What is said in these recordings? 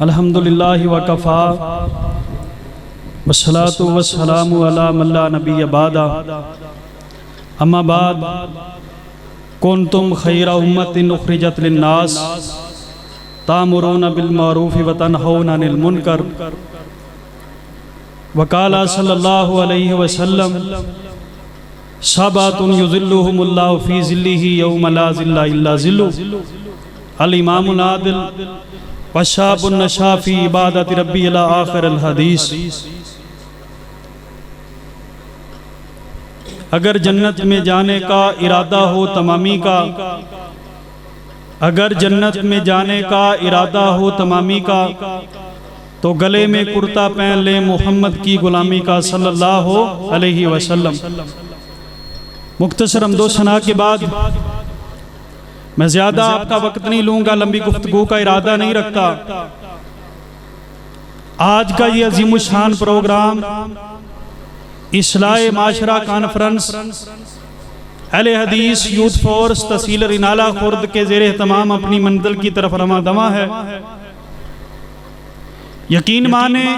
الحمدللہ وکفا والصلاة والسلام علی من لا نبی بعد اما بعد کنتم خیر امت اخرجت للناس تامرون بالمعروف وتنہون عن المنکر وقال صلی اللہ علیہ وسلم سبعۃ یظلھم اللہ فی ظلہ یوم لا ظل الا ظلہ الامام العادل والشاب النشا فی عبادت ربی الی آخر الحدیث۔ اگر جنت میں جانے کا ارادہ ہو تمامی کا، اگر جنت میں جانے کا ارادہ ہو تمامی کا، تو گلے میں کرتا پہن لے محمد کی غلامی کا صلی اللہ علیہ وسلم۔ مختصر حمد و ثنا کے بعد میں زیادہ آپ کا وقت نہیں لوں گا، لمبی گفتگو کا ارادہ نہیں رکھتا۔ آج کا یہ عظیم الشان پروگرام اصلاح معاشرہ کانفرنس اہل حدیث یوتھ فورس تحصیل رینالہ خرد کے زیر اہتمام اپنی منزل کی طرف رواں دواں ہے۔ یقین مانیں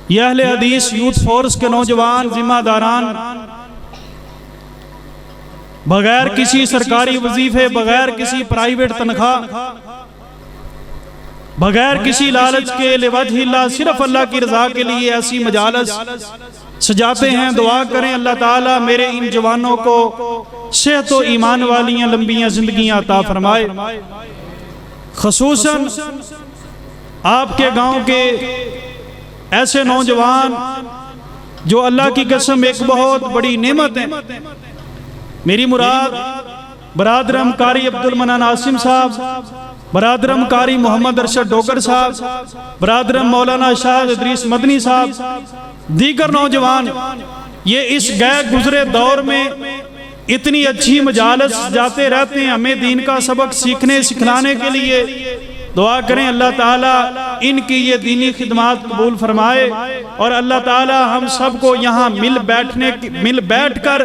یہ اہل حدیث یوتھ فورس کے نوجوان ذمہ داران بغیر کسی سرکاری وظیفے، بغیر کسی پرائیویٹ تنخواہ، بغیر کسی لالچ کے لوجہ اللہ، صرف اللہ کی رضا کے لیے ایسی مجالس سجاتے ہیں۔ دعا کریں اللہ تعالیٰ میرے ان جوانوں کو صحت و ایمان والیاں لمبیاں زندگیاں عطا فرمائے۔ خصوصاً آپ کے گاؤں کے ایسے نوجوان جو اللہ کی قسم ایک بہت بڑی نعمت ہے۔ میری مراد برادرم قاری عبدالمنان عاصم صاحب، برادرم قاری محمد ارشد ڈوگر صاحب، برادرم مولانا شاہد ادریس مدنی صاحب، دیگر نوجوان، یہ اس گئے گزرے دور میں اتنی اچھی مجالس جاتے رہتے ہیں ہمیں دین کا سبق سیکھنے سکھلانے کے لیے۔ دعا کریں اللہ تعالیٰ ان کی یہ دینی خدمات قبول فرمائے، اور اللہ تعالیٰ ہم سب کو یہاں مل بیٹھ کر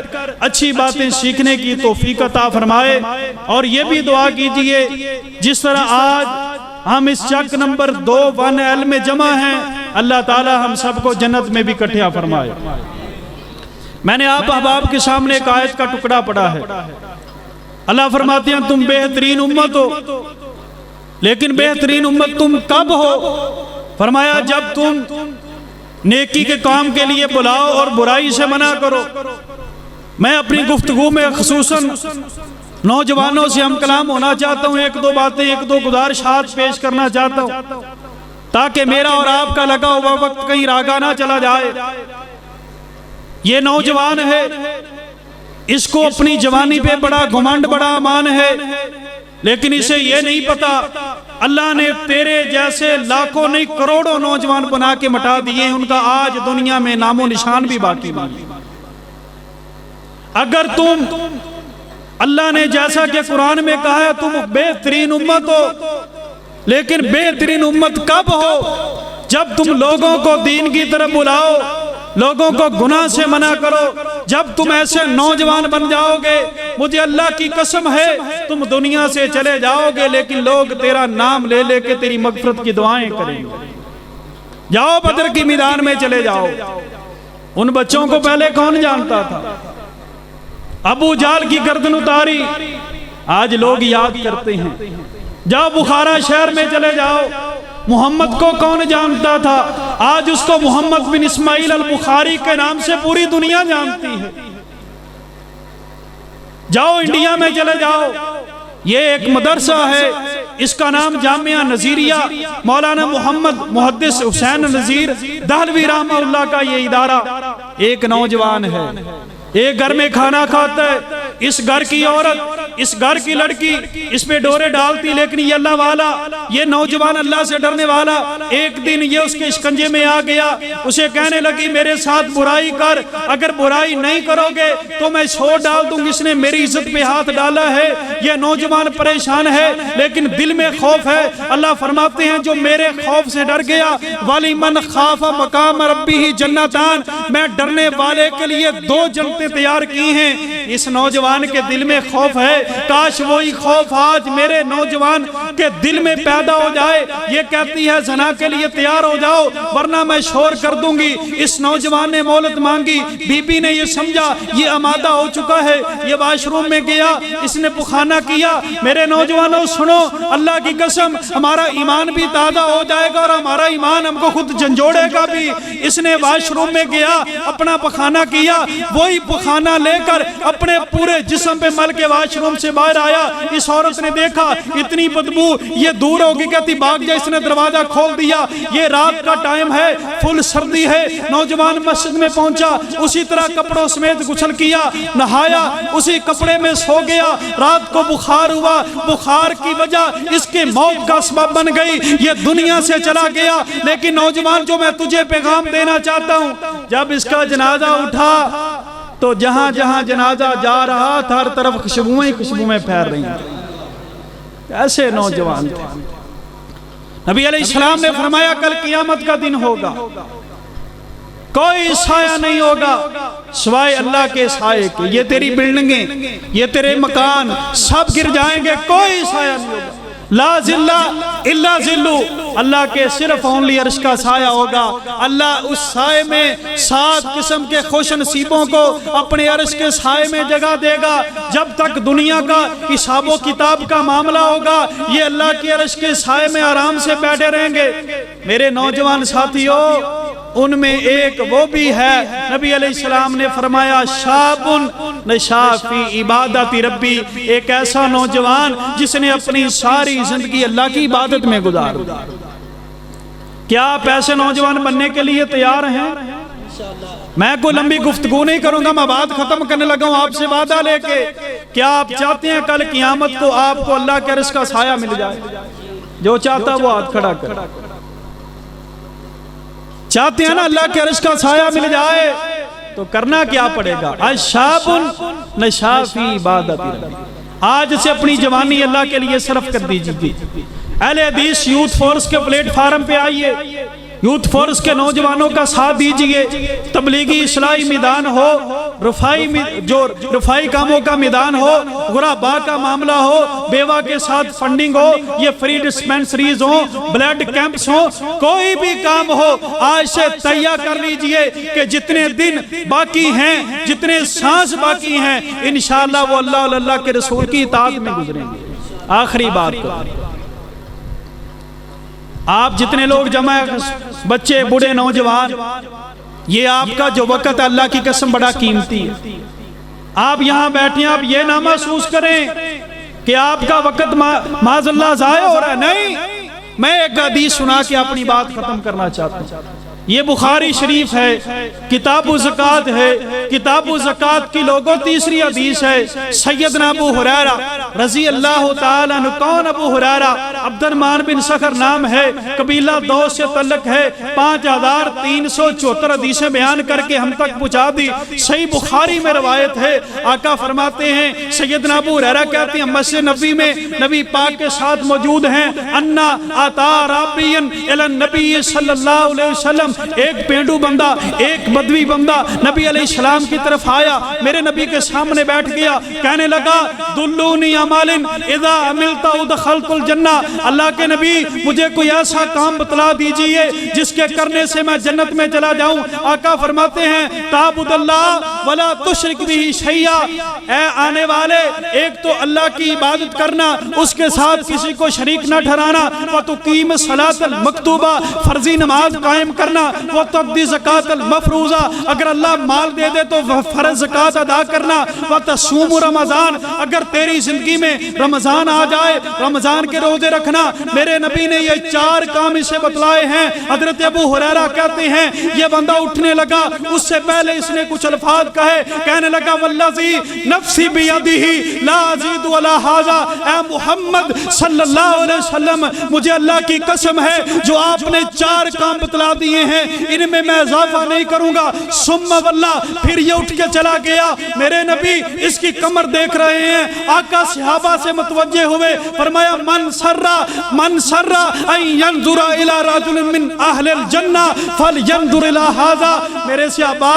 اچھی باتیں سیکھنے کی توفیق عطا فرمائے۔ اور یہ بھی دعا کیجئے جس طرح آج ہم اس چک نمبر 2 1L میں جمع ہیں، اللہ تعالیٰ ہم سب کو جنت میں بھی اکٹھا فرمائے۔ میں نے آپ احباب کے سامنے ایک آیت کا ٹکڑا پڑھا ہے۔ اللہ فرماتے ہیں تم بہترین امت ہو، لیکن بہترین امت تم کب ہو؟ فرمایا جب تم نیکی کے کام کے لیے بلاؤ اور برائی سے منع کرو۔ میں اپنی گفتگو میں خصوصاً نوجوانوں سے ہم کلام ہونا چاہتا ہوں، ایک دو باتیں، ایک دو گزارشات پیش کرنا چاہتا ہوں تاکہ میرا اور آپ کا لگا ہوا وقت کہیں راگا نہ چلا جائے۔ یہ نوجوان ہے، اس کو اپنی جوانی پہ بڑا گھمنڈ، بڑا امان ہے، لیکن اسے یہ نہیں پتا اللہ نے تیرے جیسے لاکھوں نہیں کروڑوں نوجوان بنا کے مٹا دیے، ان کا آج دنیا میں نام و نشان بھی باقی نہیں۔ اگر تم اللہ نے جیسا کہ قرآن میں کہا ہے تم بہترین امت ہو، لیکن بہترین امت کب ہو؟ جب تم لوگوں کو دین کی طرف بلاؤ، لوگوں کو گناہ سے منع کرو۔ جب تم ایسے نوجوان بن جاؤ گے، مجھے اللہ کی قسم ہے تم دنیا سے چلے جاؤ گے، لیکن لوگ تیرا نام لے لے کے تیری مغفرت کی دعائیں کریں گے۔ جاؤ بدر کی میدان میں چلے جاؤ، ان بچوں کو پہلے کون جانتا تھا؟ ابو جہل کی گردن اتاری آج لوگ یاد کرتے ہیں۔ جاؤ بخارا شہر میں چلے جاؤ، محمد کو کون جانتا تھا؟ آج اس کو محمد بن اسماعیل البخاری کے نام سے پوری دنیا جانتی ہے۔ جاؤ انڈیا میں چلے جاؤ، یہ ایک مدرسہ ہے، اس کا نام جامعہ نظیریہ، مولانا محمد محدث حسین نذیر دہلوی رحمہ اللہ کا یہ ادارہ۔ ایک نوجوان ہے، ایک گھر میں کھانا کھاتا ہے، اس گھر کی عورت، اس گھر کی لڑکی اس پہ ڈورے ڈالتی، لیکن یہ اللہ والا، یہ نوجوان اللہ سے ڈرنے والا، ایک دن یہ اس کے شکنجے میں آ گیا، اسے کہنے لگی میرے ساتھ برائی کر، اگر برائی نہیں کرو گے تو میں چھوڑ ڈال دوں گی۔ اس نے میری عزت پہ ہاتھ ڈالا ہے۔ یہ نوجوان پریشان ہے، لیکن دل میں خوف ہے۔ اللہ فرماتے ہیں جو میرے خوف سے ڈر گیا، وَلِمَنْ خَافَ مَقَامَ رَبِّهِ جَنَّتَانِ، میں ڈرنے والے کے لیے 2 جنتیں تیار کی ہیں، اس نوجوان کے دل میں خوف ہے، کاش وہی خوف آج میرے نوجوان کے دل میں پیدا ہو جائے۔ یہ کہتی ہے زنا کے لیے تیار ہو جاؤ ورنہ میں شور کر دوں گی۔ اس نوجوان نے مہلت مانگی، بی بی نے یہ سمجھا یہ آمادہ ہو چکا ہے، یہ واش روم میں گیا، اس نے پخانہ کیا۔ میرے نوجوانوں سنو، اللہ کی قسم ہمارا ایمان بھی تازہ ہو جائے گا اور ہمارا ایمان ہم کو خود جھنجھوڑے گا بھی۔ اس نے واش روم میں گیا، اپنا پخانہ کیا، وہی پخانہ لے کر اپنے پورے جسم پہ مل کے واش روم سے باہر آیا۔ اس عورت نے دیکھا اتنی بدبو، یہ دور ہوگی، کہتی بھاگ جا۔ اس نے دروازہ کھول دیا، یہ رات کا ٹائم ہے، فل سردی ہے۔ نوجوان مسجد میں پہنچا، اسی طرح کپڑوں سمیت غسل کیا، نہایا، اسی کپڑے میں سو گیا۔ رات کو بخار ہوا، بخار کی وجہ اس کے موت کا سبب بن گئی، یہ دنیا سے چلا گیا۔ لیکن نوجوان جو میں تجھے پیغام دینا چاہتا ہوں، جب اس کا جنازہ اٹھا تو جہاں جہاں جنازہ جا رہا تھا ہر طرف خوشبوئیں خوشبوئیں پھیل رہی ہیں۔ ایسے نوجوان تھے۔ نبی علیہ السلام نے فرمایا کل قیامت کا دن ہوگا، کوئی سایہ نہیں ہوگا سوائے اللہ کے سائے کے۔ یہ تیری بلڈنگیں، یہ تیرے مکان سب گر جائیں گے، کوئی سایہ نہیں ہوگا۔ لا ذلہ الا ذلو، اللہ کے صرف اونلی عرش کا سایہ ہوگا۔ اللہ اس سائے میں 7 قسم کے خوش نصیبوں کو اپنے عرش کے سائے میں جگہ دے گا۔ جب تک دنیا کا حساب و کتاب کا معاملہ ہوگا یہ اللہ کے عرش کے سائے میں آرام سے بیٹھے رہیں گے۔ میرے نوجوان ساتھیوں، ان میں ایک وہ بھی ہے، نبی علیہ السلام نے فرمایا شاب نشا فی عبادت ربی، ایک ایسا نوجوان جس نے اپنی ساری زندگی اللہ کی عبادت میں گزار دی۔ کیا آپ ایسے نوجوان بننے کے لیے تیار ہیں؟ میں کوئی لمبی گفتگو نہیں کروں گا، میں بات ختم کرنے لگا ہوں آپ سے وعدہ لے کے۔ کیا آپ چاہتے ہیں کل قیامت کو آپ کو اللہ کے عرش کا سایہ مل جائے؟ جو چاہتا وہ ہاتھ کھڑا کر۔ چاہتے ہیں نا اللہ کے عرش کا سایہ مل جائے تو کرنا کیا پڑے گا؟ شاب نشا فی عبادت ربی، آج سے اپنی جوانی اللہ کے لیے صرف کر دیجیے۔ اہل حدیث یوتھ فورس کے پلیٹ فارم پہ آئیے، یوتھ فورس کے نوجوانوں کا ساتھ دیجئے۔ تبلیغی اصلاحی میدان ہو، رفائی کاموں کا میدان ہو، غربا کا معاملہ ہو، بیوہ کے ساتھ فنڈنگ ہو، یہ فری ڈسپینسریز ہوں، بلڈ کیمپس ہوں، کوئی بھی کام ہو آج سے تیار کر لیجئے کہ جتنے دن باقی ہیں، جتنے سانس باقی ہیں، انشاءاللہ وہ اللہ اور اللہ کے رسول کی اطاعت میں گزریں گے۔ آخری بات کو آپ جتنے لوگ جمع ہیں، بچے بوڑھے نوجوان، یہ آپ کا جو وقت اللہ کی قسم بڑا قیمتی ہے۔ آپ یہاں بیٹھے ہیں، آپ یہ نہ محسوس کریں کہ آپ کا وقت معاذ اللہ ضائع ہو رہا ہے، نہیں۔ میں ایک حدیث سنا کے اپنی بات ختم کرنا چاہتا ہوں۔ یہ بخاری شریف ہے، کتاب الزکوٰۃ ہے، کتاب الزکوٰۃ کی لوگوں تیسری حدیث ہے۔ سیدنا ابو ہریرہ رضی اللہ تعالیٰ عنہ، کون ابو ہریرہ؟ عبد الرحمن بن صخر نام ہے، قبیلہ دوس سے تعلق ہے، 5374 حدیثیں بیان کر کے ہم تک پہنچا دی۔ صحیح بخاری میں روایت ہے، آقا فرماتے ہیں، سیدنا ابو ہریرہ کہتے ہیں مسجد نبی میں نبی پاک کے ساتھ موجود ہیں، انا آتا رابین الی النبی صلی اللہ علیہ وسلم، ایک پینڈو بندہ، ایک بدوی بندہ نبی علیہ السلام کی طرف آیا، میرے نبی کے سامنے بیٹھ گیا، کہنے لگا دلونی عمال اذا عملت ادخلت الجنہ، اللہ کے نبی مجھے کوئی ایسا کام بتلا دیجئے جس کے کرنے سے میں جنت میں چلا جاؤں۔ آقا فرماتے ہیں تعبد اللہ ولا تشرک به شیئا، اے آنے والے ایک تو اللہ کی عبادت کرنا، اس کے ساتھ کسی کو شریک نہ ٹھہرانا، وتقیم الصلاۃ المکتوبہ، فرضی نماز قائم کرنا، وہ تقضی زکوٰۃ المفروضہ، اگر اللہ مال دے دے تو فرض زکوٰۃ ادا کرنا، وتصوم رمضان، اگر تیری زندگی میں رمضان آ جائے رمضان کے روزے رکھنا۔ میرے نبی نے یہ 4 کام اسے بتلائے ہیں۔ حضرت ابو ہریرہ کہتے ہیں یہ بندہ اٹھنے لگا، اس سے پہلے اس نے کچھ الفاظ کہے، کہنے لگا والذی نفسی بیدہ لا ازید ولا ھذا، اے محمد صلی اللہ علیہ وسلم مجھے اللہ کی قسم ہے جو آپ نے 4 کام بتلا دیے ہیں ان میں میں اضافہ نہیں کروں گا۔ ثم واللہ، پھر یہ اٹھ کے چلا گیا۔ میرے نبی اس کی کمر دیکھ رہے ہیں، آقا صحابہ سے متوجہ ہوئے، فرمایا من سر ان ينظر الى رجل من اہل الجنہ فلینظر الى ھذا، میرے صحابہ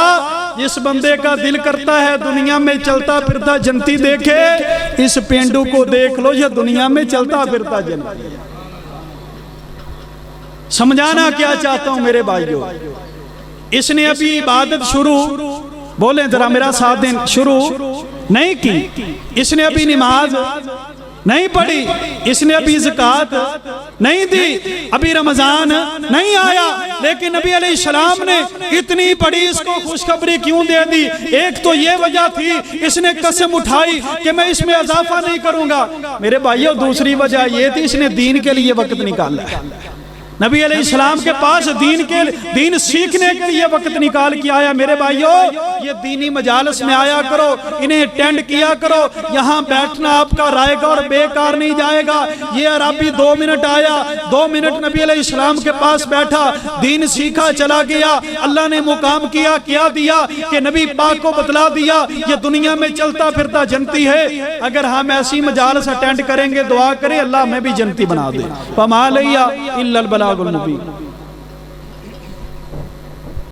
جس بندے کا دل کرتا ہے دنیا میں چلتا پھرتا جنتی دیکھے، اس پینڈو کو دیکھ لو یہ دنیا میں چلتا پھرتا جنتی۔ سمجھانا کیا چاہتا ہوں میرے بھائیوں، اس نے ابھی عبادت شروع، بولیں ذرا میرا ساتھ دیں، شروع نہیں کی، اس نے ابھی نماز نہیں پڑھی، اس نے ابھی زکوٰۃ نہیں دی، ابھی رمضان نہیں آیا، لیکن نبی علیہ السلام نے اتنی بڑی اس کو خوشخبری کیوں دے دی؟ ایک تو یہ وجہ تھی اس نے قسم اٹھائی کہ میں اس میں اضافہ نہیں کروں گا میرے بھائیو، دوسری وجہ یہ تھی اس نے دین کے لیے وقت نکالا ہے۔ نبی علیہ السلام کے پاس دین سیکھنے کے لیے وقت نکال کے آیا۔ میرے بھائیو یہ دینی مجالس میں آیا کرو، انہیں اٹینڈ کیا کرو، یہاں بیٹھنا آپ کا رائے گا اور بیکار نہیں جائے گا۔ یہ عربی 2 منٹ آیا، 2 منٹ نبی علیہ السلام کے پاس بیٹھا، دین سیکھا چلا گیا، اللہ نے مقام کیا دیا کہ نبی پاک کو بتلا دیا یہ دنیا میں چلتا پھرتا جنتی ہے۔ اگر ہم ایسی مجالس اٹینڈ کریں گے، دعا کریں اللہ ہمیں بھی جنتی بنا دے۔ فَمَا عَلَيَّ إِلَّا الْبَلَاغُ الْمُبِينُ۔